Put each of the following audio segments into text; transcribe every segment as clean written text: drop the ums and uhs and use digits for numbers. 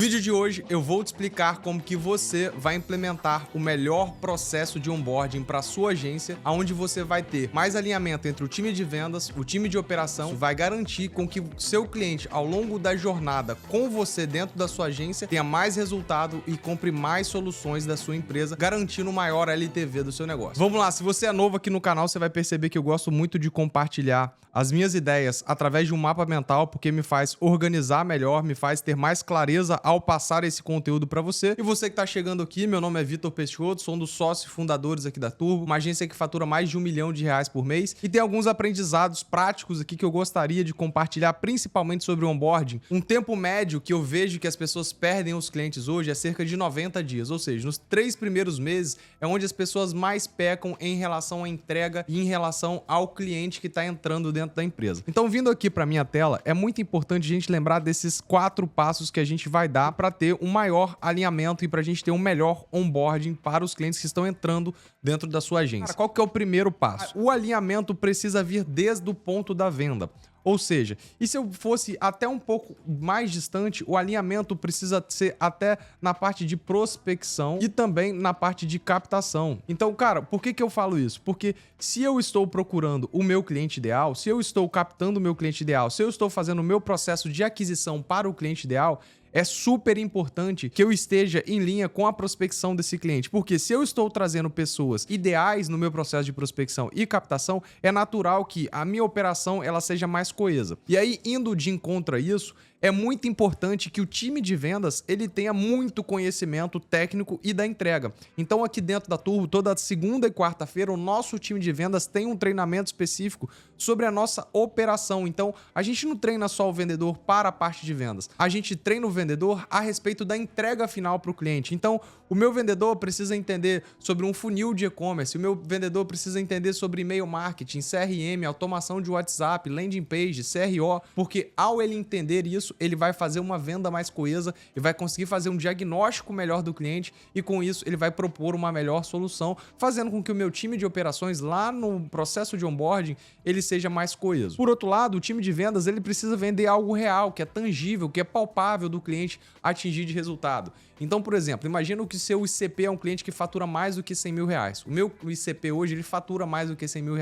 vídeo de hoje eu vou te explicar como que você vai implementar o melhor processo de onboarding para sua agência, onde você vai ter mais alinhamento entre o time de vendas, o time de operação. Isso vai garantir com que seu cliente, ao longo da jornada com você dentro da sua agência, tenha mais resultado e compre mais soluções da sua empresa, garantindo o maior LTV do seu negócio. Vamos lá, se você é novo aqui no canal, você vai perceber que eu gosto muito de compartilhar as minhas ideias através de um mapa mental, porque me faz organizar melhor, me faz ter mais clareza ao passar esse conteúdo para você. E você que tá chegando aqui, meu nome é Vitor Peixoto, sou um dos sócios fundadores aqui da Turbo, uma agência que fatura mais de R$1 milhão por mês, e tem alguns aprendizados práticos aqui que eu gostaria de compartilhar, principalmente sobre o onboarding. Um tempo médio que eu vejo que as pessoas perdem os clientes hoje é cerca de 90 dias, ou seja, nos 3 primeiros meses é onde as pessoas mais pecam em relação à entrega e em relação ao cliente que está entrando dentro da empresa. Então, vindo aqui para minha tela, é muito importante a gente lembrar desses 4 passos que a gente vai dar para ter um maior alinhamento e para a gente ter um melhor onboarding para os clientes que estão entrando dentro da sua agência. Cara, qual que é o primeiro passo? O alinhamento precisa vir desde o ponto da venda. Ou seja, e se eu fosse até um pouco mais distante, o alinhamento precisa ser até na parte de prospecção e também na parte de captação. Então, cara, por que eu falo isso? Porque se eu estou procurando o meu cliente ideal, se eu estou captando o meu cliente ideal, se eu estou fazendo o meu processo de aquisição para o cliente ideal, é super importante que eu esteja em linha com a prospecção desse cliente, porque se eu estou trazendo pessoas ideais no meu processo de prospecção e captação, é natural que a minha operação ela seja mais coesa. E aí, indo de encontro a isso, é muito importante que o time de vendas ele tenha muito conhecimento técnico e da entrega. Então, aqui dentro da Turbo, toda segunda e quarta-feira, o nosso time de vendas tem um treinamento específico sobre a nossa operação. Então, a gente não treina só o vendedor para a parte de vendas. A gente treina o vendedor a respeito da entrega final para o cliente. Então, o meu vendedor precisa entender sobre um funil de e-commerce, o meu vendedor precisa entender sobre e-mail marketing, CRM, automação de WhatsApp, landing page, CRO, porque ao ele entender isso, ele vai fazer uma venda mais coesa e vai conseguir fazer um diagnóstico melhor do cliente e com isso ele vai propor uma melhor solução, fazendo com que o meu time de operações lá no processo de onboarding ele seja mais coeso. Por outro lado, o time de vendas ele precisa vender algo real, que é tangível, que é palpável do cliente atingir de resultado. Então, por exemplo, imagina que seu ICP é um cliente que fatura mais do que R$100 mil. O meu ICP hoje ele fatura mais do que R$100 mil.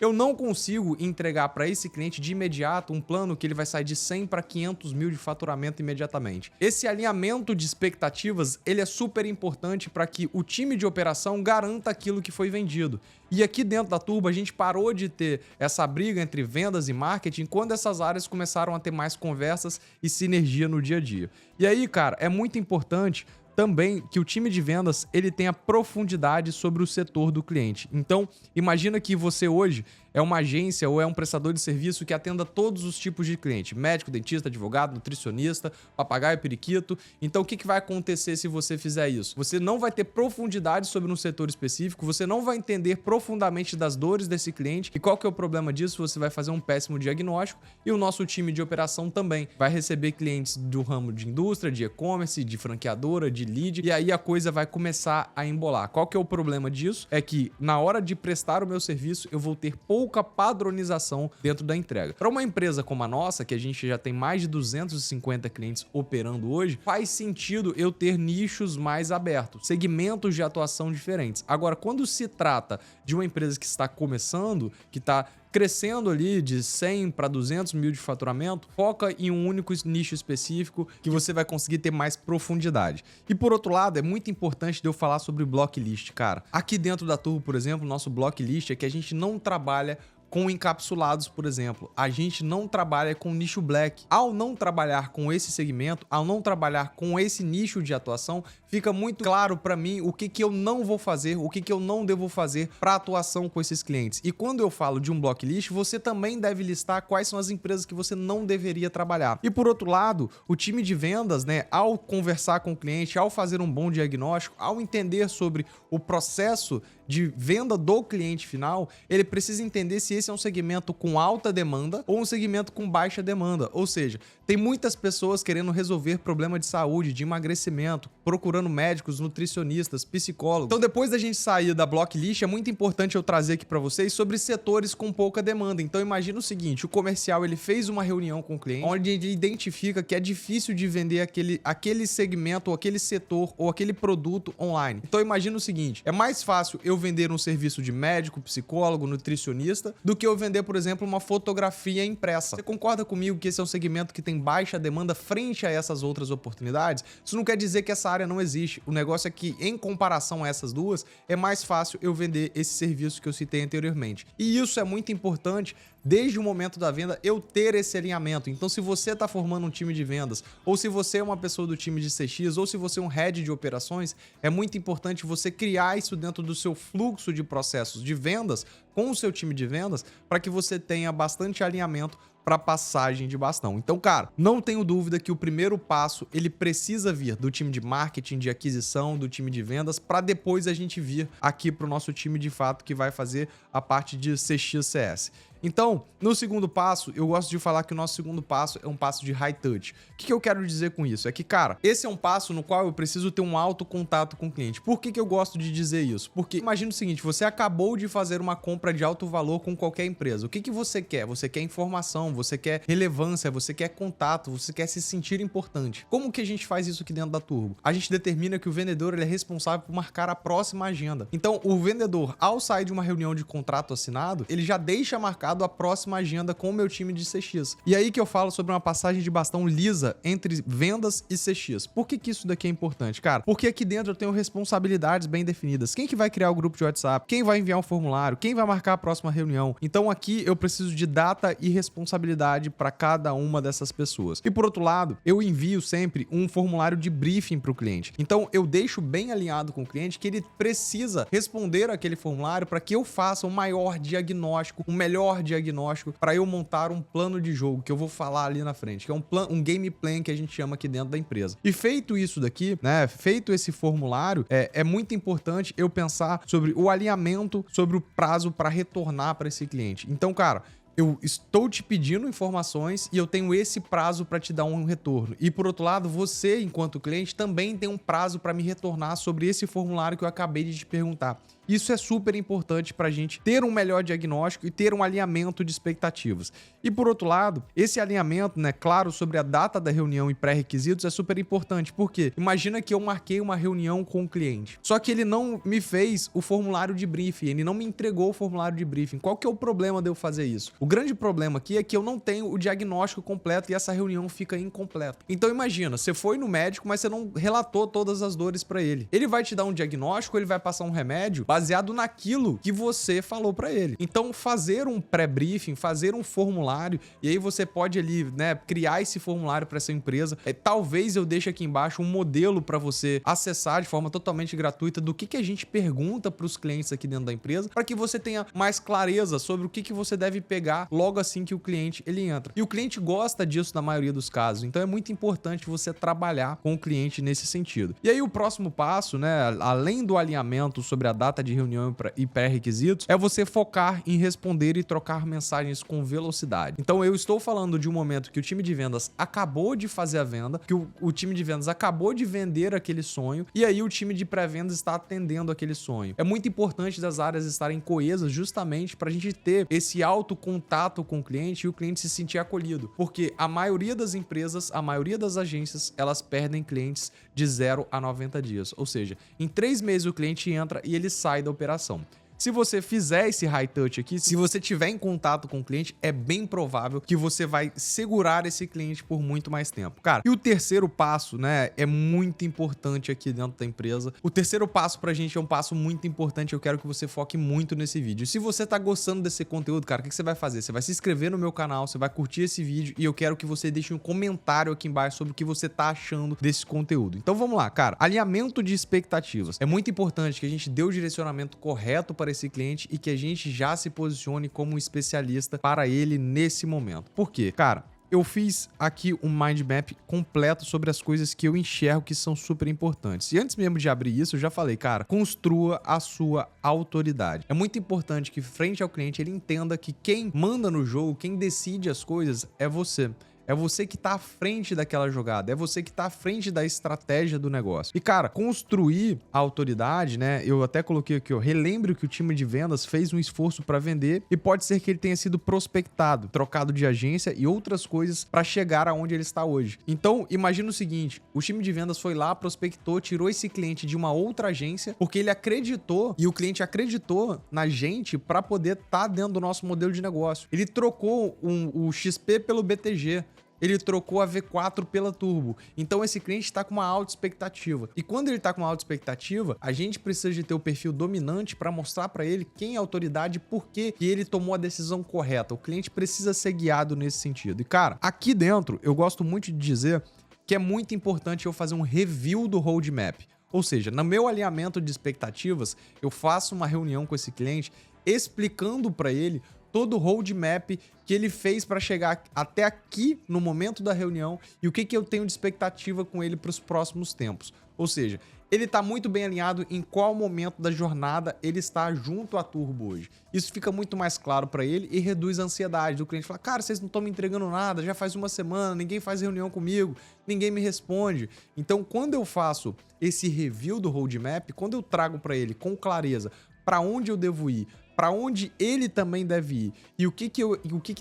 Eu não consigo entregar para esse cliente de imediato um plano que ele vai sair de 100 para 500 mil de faturamento imediatamente. Esse alinhamento de expectativas ele é super importante para que o time de operação garanta aquilo que foi vendido. E aqui dentro da Turbo a gente parou de ter essa briga entre vendas e marketing quando essas áreas começaram a ter mais conversas e sinergia no dia a dia. E aí, cara, é muito importante também que o time de vendas ele tenha profundidade sobre o setor do cliente. Então, imagina que você hoje é uma agência ou é um prestador de serviço que atenda todos os tipos de cliente: médico, dentista, advogado, nutricionista, papagaio, periquito. Então, o que vai acontecer se você fizer isso? Você não vai ter profundidade sobre um setor específico, você não vai entender profundamente das dores desse cliente. E qual que é o problema disso? Você vai fazer um péssimo diagnóstico e o nosso time de operação também vai receber clientes do ramo de indústria, de e-commerce, de franqueadora, de lead, e aí a coisa vai começar a embolar. Qual que é o problema disso? É que na hora de prestar o meu serviço, eu vou ter pouca padronização dentro da entrega. Para uma empresa como a nossa, que a gente já tem mais de 250 clientes operando hoje, faz sentido eu ter nichos mais abertos, segmentos de atuação diferentes. Agora, quando se trata de uma empresa que está começando, que está crescendo ali de 100 para 200 mil de faturamento, foca em um único nicho específico que você vai conseguir ter mais profundidade. E por outro lado, é muito importante de eu falar sobre block list, cara. Aqui dentro da Turbo, por exemplo, nosso block list é que a gente não trabalha com encapsulados, por exemplo. A gente não trabalha com nicho black. Ao não trabalhar com esse segmento, ao não trabalhar com esse nicho de atuação, fica muito claro para mim o que eu não vou fazer, o que eu não devo fazer para atuação com esses clientes. E quando eu falo de um block list, você também deve listar quais são as empresas que você não deveria trabalhar. E por outro lado, o time de vendas, né, ao conversar com o cliente, ao fazer um bom diagnóstico, ao entender sobre o processo de venda do cliente final, ele precisa entender se esse é um segmento com alta demanda ou um segmento com baixa demanda. Ou seja, Tem muitas pessoas querendo resolver problema de saúde, de emagrecimento, procurando médicos, nutricionistas, psicólogos. Então, depois da gente sair da Blocklist, é muito importante eu trazer aqui para vocês sobre setores com pouca demanda. Então, imagina o seguinte, o comercial ele fez uma reunião com o cliente, onde ele identifica que é difícil de vender aquele segmento, ou aquele setor, ou aquele produto online. Então, imagina o seguinte, é mais fácil eu vender um serviço de médico, psicólogo, nutricionista, do que eu vender, por exemplo, uma fotografia impressa. Você concorda comigo que esse é um segmento que tem baixa demanda frente a essas outras oportunidades? Isso não quer dizer que essa área não existe. O negócio é que, em comparação a essas duas, é mais fácil eu vender esse serviço que eu citei anteriormente. E isso é muito importante desde o momento da venda, eu ter esse alinhamento. Então, se você está formando um time de vendas, ou se você é uma pessoa do time de CX, ou se você é um head de operações, é muito importante você criar isso dentro do seu fluxo de processos de vendas com o seu time de vendas, para que você tenha bastante alinhamento para passagem de bastão. Então, cara, não tenho dúvida que o primeiro passo, ele precisa vir do time de marketing, de aquisição, do time de vendas, para depois a gente vir aqui para o nosso time de fato que vai fazer a parte de CX/CS. Então, no segundo passo, eu gosto de falar que o nosso segundo passo é um passo de high touch. O que eu quero dizer com isso? É que, cara, esse é um passo no qual eu preciso ter um alto contato com o cliente. Por que eu gosto de dizer isso? Porque imagina o seguinte, você acabou de fazer uma compra de alto valor com qualquer empresa. O que você quer? Você quer informação, você quer relevância, você quer contato, você quer se sentir importante. Como que a gente faz isso aqui dentro da Turbo? A gente determina que o vendedor ele é responsável por marcar a próxima agenda. Então, o vendedor, ao sair de uma reunião de contrato assinado, ele já deixa marcado a próxima agenda com o meu time de CX. E aí que eu falo sobre uma passagem de bastão lisa entre vendas e CX. Por que isso daqui é importante, cara? Porque aqui dentro eu tenho responsabilidades bem definidas. Quem que vai criar o grupo de WhatsApp? Quem vai enviar um formulário? Quem vai marcar a próxima reunião? Então aqui eu preciso de data e responsabilidade para cada uma dessas pessoas. E por outro lado, eu envio sempre um formulário de briefing para o cliente. Então eu deixo bem alinhado com o cliente que ele precisa responder aquele formulário para que eu faça um maior diagnóstico, um melhor diagnóstico para eu montar um plano de jogo que eu vou falar ali na frente, que é um game plan que a gente chama aqui dentro da empresa. E feito isso daqui, né, feito esse formulário, é muito importante eu pensar sobre o alinhamento, sobre o prazo para retornar para esse cliente. Então, cara, eu estou te pedindo informações e eu tenho esse prazo para te dar um retorno. E por outro lado, você, enquanto cliente, também tem um prazo para me retornar sobre esse formulário que eu acabei de te perguntar. Isso é super importante para a gente ter um melhor diagnóstico e ter um alinhamento de expectativas. E por outro lado, esse alinhamento, né, claro, sobre a data da reunião e pré-requisitos é super importante. Por quê? Imagina que eu marquei uma reunião com o cliente, só que ele não me fez o formulário de briefing, ele não me entregou o formulário de briefing. Qual que é o problema de eu fazer isso? O grande problema aqui é que eu não tenho o diagnóstico completo e essa reunião fica incompleta. Então imagina, você foi no médico, mas você não relatou todas as dores para ele. Ele vai te dar um diagnóstico, ele vai passar um remédio baseado naquilo que você falou para ele. Então, fazer um pré-briefing, fazer um formulário, e aí você pode ali, né, criar esse formulário para essa empresa. Talvez eu deixe aqui embaixo um modelo para você acessar de forma totalmente gratuita do que a gente pergunta para os clientes aqui dentro da empresa, para que você tenha mais clareza sobre o que você deve pegar logo assim que o cliente ele entra. E o cliente gosta disso na maioria dos casos, então é muito importante você trabalhar com o cliente nesse sentido. E aí o próximo passo, né, além do alinhamento sobre a data de reunião e pré-requisitos, é você focar em responder e trocar mensagens com velocidade. Então eu estou falando de um momento que o time de vendas acabou de fazer a venda, que o time de vendas acabou de vender aquele sonho, e aí o time de pré-vendas está atendendo aquele sonho. É muito importante das áreas estarem coesas justamente para a gente ter esse alto contato com o cliente e o cliente se sentir acolhido, porque a maioria das empresas, a maioria das agências, elas perdem clientes de 0 a 90 dias, ou seja, em 3 meses o cliente entra e ele sai da operação. Se você fizer esse high touch aqui, se você tiver em contato com o cliente, é bem provável que você vai segurar esse cliente por muito mais tempo. Cara, e o terceiro passo, né, é muito importante aqui dentro da empresa. O terceiro passo pra gente é um passo muito importante, eu quero que você foque muito nesse vídeo. Se você tá gostando desse conteúdo, cara, o que você vai fazer? Você vai se inscrever no meu canal, você vai curtir esse vídeo e eu quero que você deixe um comentário aqui embaixo sobre o que você tá achando desse conteúdo. Então vamos lá, cara. Alinhamento de expectativas. É muito importante que a gente dê o direcionamento correto para esse cliente e que a gente já se posicione como um especialista para ele nesse momento. Por quê? Cara, eu fiz aqui um mind map completo sobre as coisas que eu enxergo que são super importantes. E antes mesmo de abrir isso, eu já falei, cara, construa a sua autoridade. É muito importante que frente ao cliente ele entenda que quem manda no jogo, quem decide as coisas é você. É você que tá à frente daquela jogada, é você que tá à frente da estratégia do negócio. E, cara, construir a autoridade, né? Eu até coloquei aqui, ó, relembre que o time de vendas fez um esforço para vender e pode ser que ele tenha sido prospectado, trocado de agência e outras coisas para chegar aonde ele está hoje. Então, imagina o seguinte, o time de vendas foi lá, prospectou, tirou esse cliente de uma outra agência porque ele acreditou e o cliente acreditou na gente para poder estar dentro do nosso modelo de negócio. Ele trocou o XP pelo BTG. Ele trocou a V4 pela Turbo. Então esse cliente está com uma alta expectativa. E quando ele está com uma alta expectativa, a gente precisa de ter o perfil dominante para mostrar para ele quem é a autoridade e por que ele tomou a decisão correta. O cliente precisa ser guiado nesse sentido. E cara, aqui dentro eu gosto muito de dizer que é muito importante eu fazer um review do roadmap. Ou seja, no meu alinhamento de expectativas, eu faço uma reunião com esse cliente explicando para ele todo o roadmap que ele fez para chegar até aqui no momento da reunião e o que eu tenho de expectativa com ele para os próximos tempos. Ou seja, ele está muito bem alinhado em qual momento da jornada ele está junto à Turbo hoje. Isso fica muito mais claro para ele e reduz a ansiedade do cliente. Fala, cara, vocês não estão me entregando nada, já faz uma semana, ninguém faz reunião comigo, ninguém me responde. Então, quando eu faço esse review do roadmap, quando eu trago para ele com clareza para onde eu devo ir, para onde ele também deve ir e o que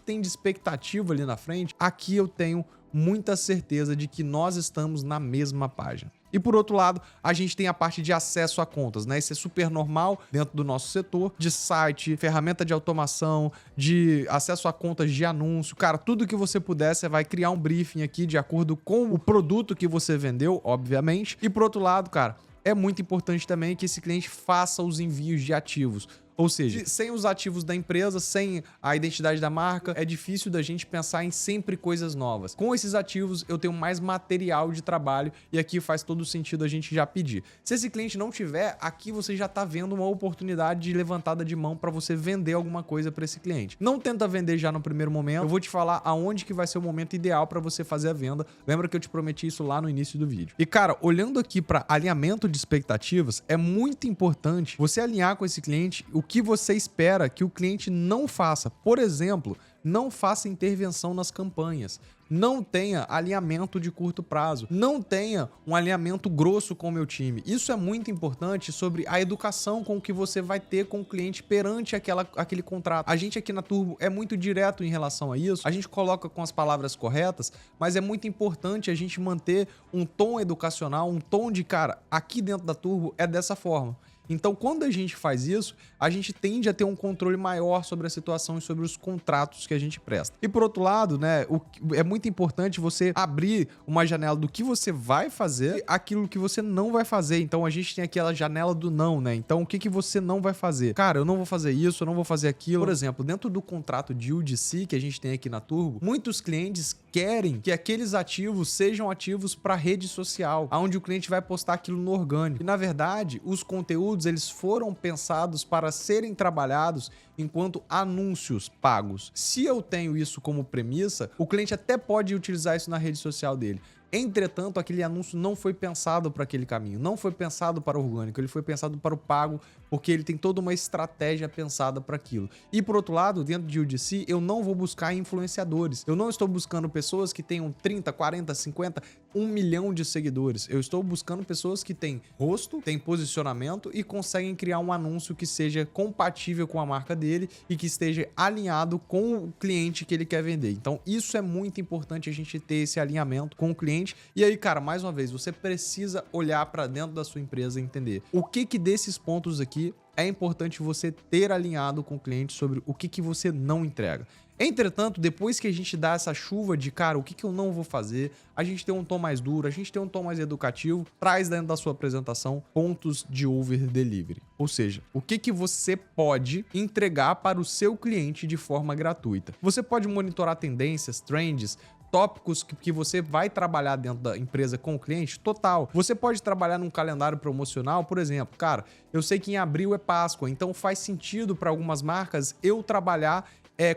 tem de expectativa ali na frente, aqui eu tenho muita certeza de que nós estamos na mesma página. E por outro lado, a gente tem a parte de acesso a contas, né? Isso é super normal dentro do nosso setor, de site, ferramenta de automação, de acesso a contas de anúncio. Cara, tudo que você puder, você vai criar um briefing aqui de acordo com o produto que você vendeu, obviamente. E por outro lado, cara, é muito importante também que esse cliente faça os envios de ativos. Ou seja, sem os ativos da empresa, sem a identidade da marca, é difícil da gente pensar em sempre coisas novas. Com esses ativos, eu tenho mais material de trabalho e aqui faz todo sentido a gente já pedir. Se esse cliente não tiver, aqui você já está vendo uma oportunidade de levantada de mão para você vender alguma coisa para esse cliente. Não tenta vender já no primeiro momento, eu vou te falar aonde que vai ser o momento ideal para você fazer a venda. Lembra que eu te prometi isso lá no início do vídeo. E cara, olhando aqui para alinhamento de expectativas, é muito importante você alinhar com esse cliente o que você espera que o cliente não faça. Por exemplo, não faça intervenção nas campanhas. Não tenha alinhamento de curto prazo. Não tenha um alinhamento grosso com o meu time. Isso é muito importante sobre a educação com que você vai ter com o cliente perante aquele contrato. A gente aqui na Turbo é muito direto em relação a isso. A gente coloca com as palavras corretas, mas é muito importante a gente manter um tom educacional, um tom de, cara, aqui dentro da Turbo é dessa forma. Então, quando a gente faz isso, a gente tende a ter um controle maior sobre a situação e sobre os contratos que a gente presta. E por outro lado, né, é muito importante você abrir uma janela do que você vai fazer e aquilo que você não vai fazer. Então, a gente tem aquela janela do não, né? Então, o que você não vai fazer? Cara, eu não vou fazer isso, eu não vou fazer aquilo. Por exemplo, dentro do contrato de UGC que a gente tem aqui na Turbo, muitos clientes querem que aqueles ativos sejam ativos para rede social, onde o cliente vai postar aquilo no orgânico. E, na verdade, os conteúdos eles foram pensados para serem trabalhados enquanto anúncios pagos. Se eu tenho isso como premissa, o cliente até pode utilizar isso na rede social dele. Entretanto, aquele anúncio não foi pensado para aquele caminho, não foi pensado para o orgânico, ele foi pensado para o pago, porque ele tem toda uma estratégia pensada para aquilo. E por outro lado, dentro de UGC, eu não vou buscar influenciadores. Eu não estou buscando pessoas que tenham 30, 40, 50, 1 milhão de seguidores. Eu estou buscando pessoas que têm rosto, têm posicionamento e conseguem criar um anúncio que seja compatível com a marca dele e que esteja alinhado com o cliente que ele quer vender. Então, isso é muito importante a gente ter esse alinhamento com o cliente. E aí, cara, mais uma vez, você precisa olhar para dentro da sua empresa e entender o que desses pontos aqui é importante você ter alinhado com o cliente sobre o que você não entrega. Entretanto, depois que a gente dá essa chuva de, cara, o que eu não vou fazer, a gente tem um tom mais duro, a gente tem um tom mais educativo, traz dentro da sua apresentação pontos de over delivery. Ou seja, o que você pode entregar para o seu cliente de forma gratuita. Você pode monitorar tendências, trends, tópicos que você vai trabalhar dentro da empresa com o cliente, total. Você pode trabalhar num calendário promocional, por exemplo, cara, eu sei que em abril é Páscoa, então faz sentido para algumas marcas eu trabalhar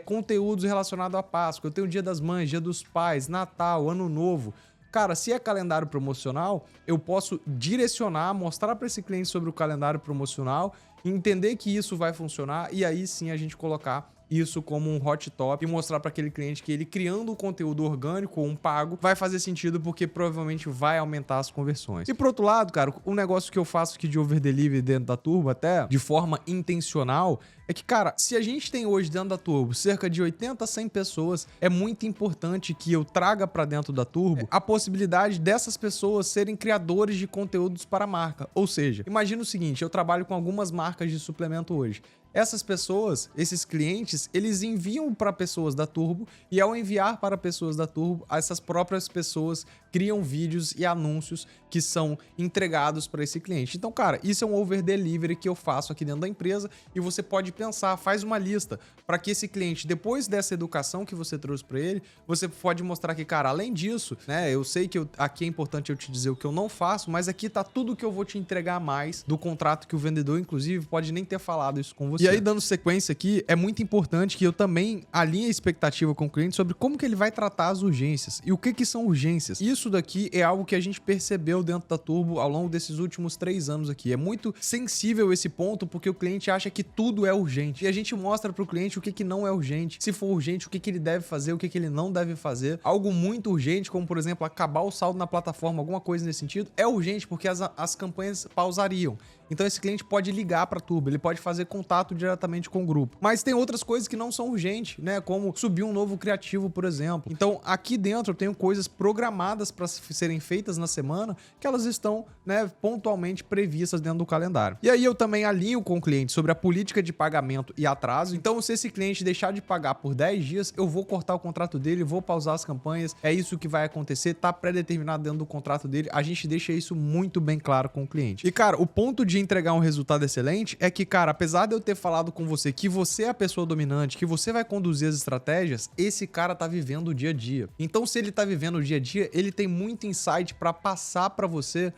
conteúdos relacionados à Páscoa. Eu tenho o Dia das Mães, Dia dos Pais, Natal, Ano Novo. Cara, se é calendário promocional, eu posso direcionar, mostrar para esse cliente sobre o calendário promocional, entender que isso vai funcionar e aí sim a gente colocar isso como um hot top e mostrar para aquele cliente que ele criando um conteúdo orgânico ou um pago vai fazer sentido porque provavelmente vai aumentar as conversões. E por outro lado, cara, um negócio que eu faço aqui de over delivery dentro da Turbo até de forma intencional é que, cara, se a gente tem hoje dentro da Turbo cerca de 80 a 100 pessoas, é muito importante que eu traga para dentro da Turbo a possibilidade dessas pessoas serem criadores de conteúdos para a marca. Ou seja, imagina o seguinte, eu trabalho com algumas marcas de suplemento hoje. Essas pessoas, esses clientes, eles enviam para pessoas da Turbo e ao enviar para pessoas da Turbo, essas próprias pessoas criam vídeos e anúncios que são entregados para esse cliente. Então, cara, isso é um over delivery que eu faço aqui dentro da empresa e você pode pensar, faz uma lista para que esse cliente, depois dessa educação que você trouxe para ele, você pode mostrar que, cara, além disso, né, eu sei que aqui é importante eu te dizer o que eu não faço, mas aqui tá tudo que eu vou te entregar a mais do contrato que o vendedor, inclusive, pode nem ter falado isso com você. E aí, dando sequência aqui, é muito importante que eu também alinhe a expectativa com o cliente sobre como que ele vai tratar as urgências. E o que são urgências? Isso daqui é algo que a gente percebeu dentro da Turbo ao longo desses últimos 3 anos aqui. É muito sensível esse ponto porque o cliente acha que tudo é urgente. E a gente mostra para o cliente o que não é urgente. Se for urgente, o que ele deve fazer, o que ele não deve fazer. Algo muito urgente, como por exemplo, acabar o saldo na plataforma, alguma coisa nesse sentido, é urgente porque as campanhas pausariam. Então esse cliente pode ligar para a Turbo, ele pode fazer contato diretamente com o grupo. Mas tem outras coisas que não são urgentes, né? Como subir um novo criativo, por exemplo. Então aqui dentro eu tenho coisas programadas para serem feitas na semana que elas estão, né, pontualmente previstas dentro do calendário. E aí eu também alinho com o cliente sobre a política de pagamento e atraso. Então se esse cliente deixar de pagar por 10 dias, eu vou cortar o contrato dele, vou pausar as campanhas. É isso que vai acontecer, tá pré-determinado dentro do contrato dele. A gente deixa isso muito bem claro com o cliente. E cara, o ponto de entregar um resultado excelente é que, cara, apesar de eu ter falado com você que você é a pessoa dominante, que você vai conduzir as estratégias, esse cara tá vivendo o dia a dia. Então, se ele tá vivendo o dia a dia, ele tem muito insight para passar para você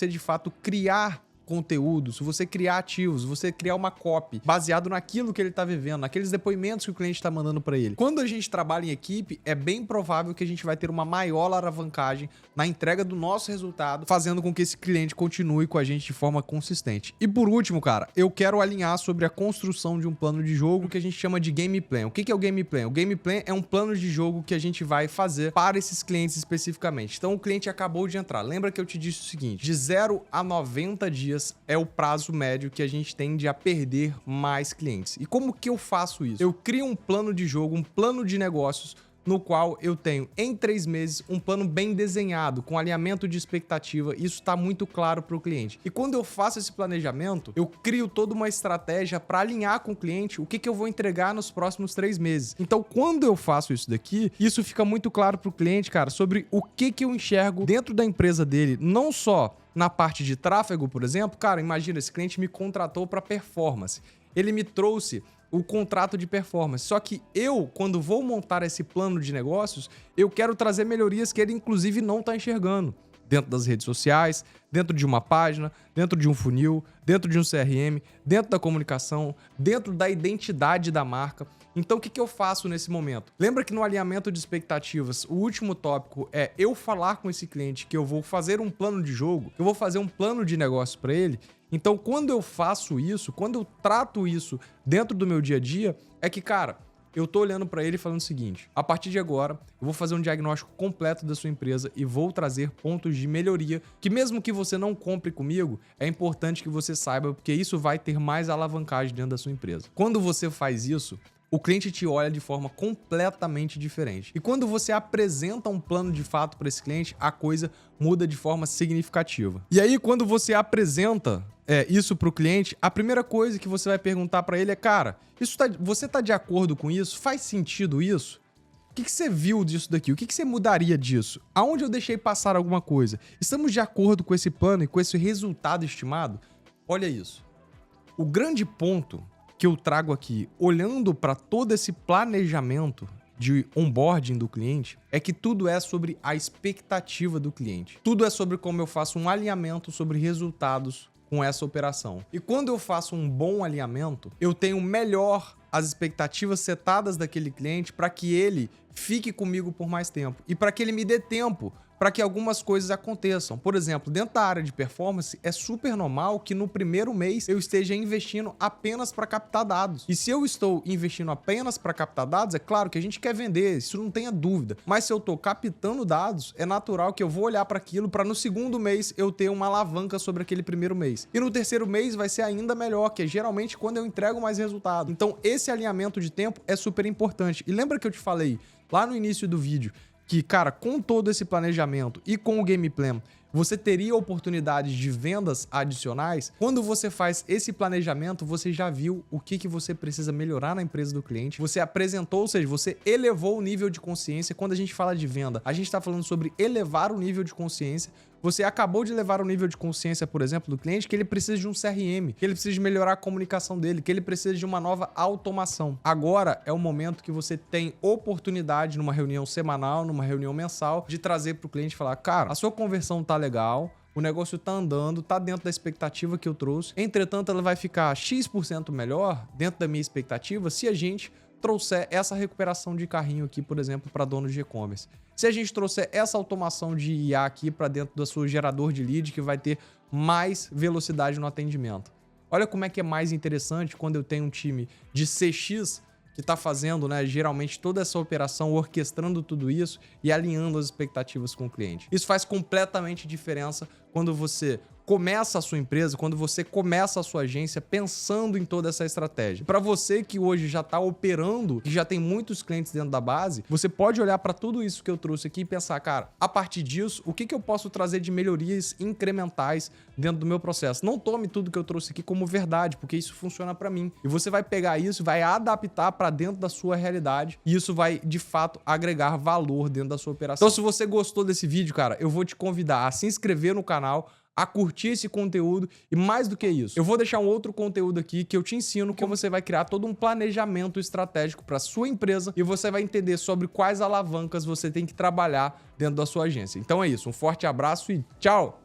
de fato criar conteúdo, se você criar ativos, você criar uma copy baseado naquilo que ele tá vivendo, naqueles depoimentos que o cliente tá mandando para ele. Quando a gente trabalha em equipe, é bem provável que a gente vai ter uma maior alavancagem na entrega do nosso resultado, fazendo com que esse cliente continue com a gente de forma consistente. E por último, cara, eu quero alinhar sobre a construção de um plano de jogo que a gente chama de game plan. O que é o game plan? O game plan é um plano de jogo que a gente vai fazer para esses clientes especificamente. Então o cliente acabou de entrar. Lembra que eu te disse o seguinte, de 0 a 90 dias é o prazo médio que a gente tende a perder mais clientes. E como que eu faço isso? Eu crio um plano de jogo, um plano de negócios no qual eu tenho em 3 meses um plano bem desenhado, com alinhamento de expectativa. Isso está muito claro para o cliente. E quando eu faço esse planejamento, eu crio toda uma estratégia para alinhar com o cliente o que eu vou entregar nos próximos 3 meses. Então, quando eu faço isso daqui, isso fica muito claro para o cliente, cara, sobre o que eu enxergo dentro da empresa dele, não só na parte de tráfego, por exemplo. Cara, imagina, esse cliente me contratou para performance. Ele me trouxe o contrato de performance. Só que eu, quando vou montar esse plano de negócios, eu quero trazer melhorias que ele, inclusive, não está enxergando. Dentro das redes sociais, dentro de uma página, dentro de um funil, dentro de um CRM, dentro da comunicação, dentro da identidade da marca. Então, o que eu faço nesse momento? Lembra que no alinhamento de expectativas, o último tópico é eu falar com esse cliente que eu vou fazer um plano de jogo, que eu vou fazer um plano de negócio para ele. Então, quando eu faço isso, quando eu trato isso dentro do meu dia a dia, é que, cara, eu tô olhando para ele falando o seguinte: a partir de agora, eu vou fazer um diagnóstico completo da sua empresa e vou trazer pontos de melhoria que, mesmo que você não compre comigo, é importante que você saiba, porque isso vai ter mais alavancagem dentro da sua empresa. Quando você faz isso, o cliente te olha de forma completamente diferente. E quando você apresenta um plano de fato para esse cliente, a coisa muda de forma significativa. E aí, quando você apresenta isso para o cliente, a primeira coisa que você vai perguntar para ele é: cara, você tá de acordo com isso? Faz sentido isso? O que você viu disso daqui? O que você mudaria disso? Aonde eu deixei passar alguma coisa? Estamos de acordo com esse plano e com esse resultado estimado? Olha isso. O grande ponto que eu trago aqui, olhando para todo esse planejamento de onboarding do cliente, é que tudo é sobre a expectativa do cliente. Tudo é sobre como eu faço um alinhamento sobre resultados com essa operação. E quando eu faço um bom alinhamento, eu tenho melhor as expectativas setadas daquele cliente para que ele fique comigo por mais tempo e para que ele me dê tempo para que algumas coisas aconteçam. Por exemplo, dentro da área de performance, é super normal que no primeiro mês eu esteja investindo apenas para captar dados. E se eu estou investindo apenas para captar dados, é claro que a gente quer vender, isso não tenha dúvida. Mas se eu estou captando dados, é natural que eu vou olhar para aquilo para no segundo mês eu ter uma alavanca sobre aquele primeiro mês. E no terceiro mês vai ser ainda melhor, que é geralmente quando eu entrego mais resultado. Então esse alinhamento de tempo é super importante. E lembra que eu te falei lá no início do vídeo que, cara, com todo esse planejamento e com o game plan, você teria oportunidades de vendas adicionais? Quando você faz esse planejamento, você já viu o que você precisa melhorar na empresa do cliente, você apresentou, ou seja, você elevou o nível de consciência. Quando a gente fala de venda, a gente está falando sobre elevar o nível de consciência. Você acabou de levar o nível de consciência, por exemplo, do cliente, que ele precisa de um CRM, que ele precisa de melhorar a comunicação dele, que ele precisa de uma nova automação. Agora é o momento que você tem oportunidade numa reunião semanal, numa reunião mensal, de trazer para o cliente e falar, cara, a sua conversão tá legal, o negócio tá andando, tá dentro da expectativa que eu trouxe. Entretanto, ela vai ficar X% melhor dentro da minha expectativa se a gente trouxer essa recuperação de carrinho aqui, por exemplo, para donos de e-commerce. Se a gente trouxer essa automação de IA aqui para dentro do seu gerador de lead, que vai ter mais velocidade no atendimento. Olha como é que é mais interessante quando eu tenho um time de CX que está fazendo, né, geralmente toda essa operação, orquestrando tudo isso e alinhando as expectativas com o cliente. Isso faz completamente diferença quando você começa a sua empresa, quando você começa a sua agência pensando em toda essa estratégia. Para você que hoje já está operando, que já tem muitos clientes dentro da base, você pode olhar para tudo isso que eu trouxe aqui e pensar, cara, a partir disso, o que eu posso trazer de melhorias incrementais dentro do meu processo? Não tome tudo que eu trouxe aqui como verdade, porque isso funciona para mim. E você vai pegar isso, vai adaptar para dentro da sua realidade e isso vai, de fato, agregar valor dentro da sua operação. Então, se você gostou desse vídeo, cara, eu vou te convidar a se inscrever no canal, a curtir esse conteúdo e mais do que isso, eu vou deixar um outro conteúdo aqui que eu te ensino como você vai criar todo um planejamento estratégico para sua empresa e você vai entender sobre quais alavancas você tem que trabalhar dentro da sua agência. Então é isso, um forte abraço e tchau!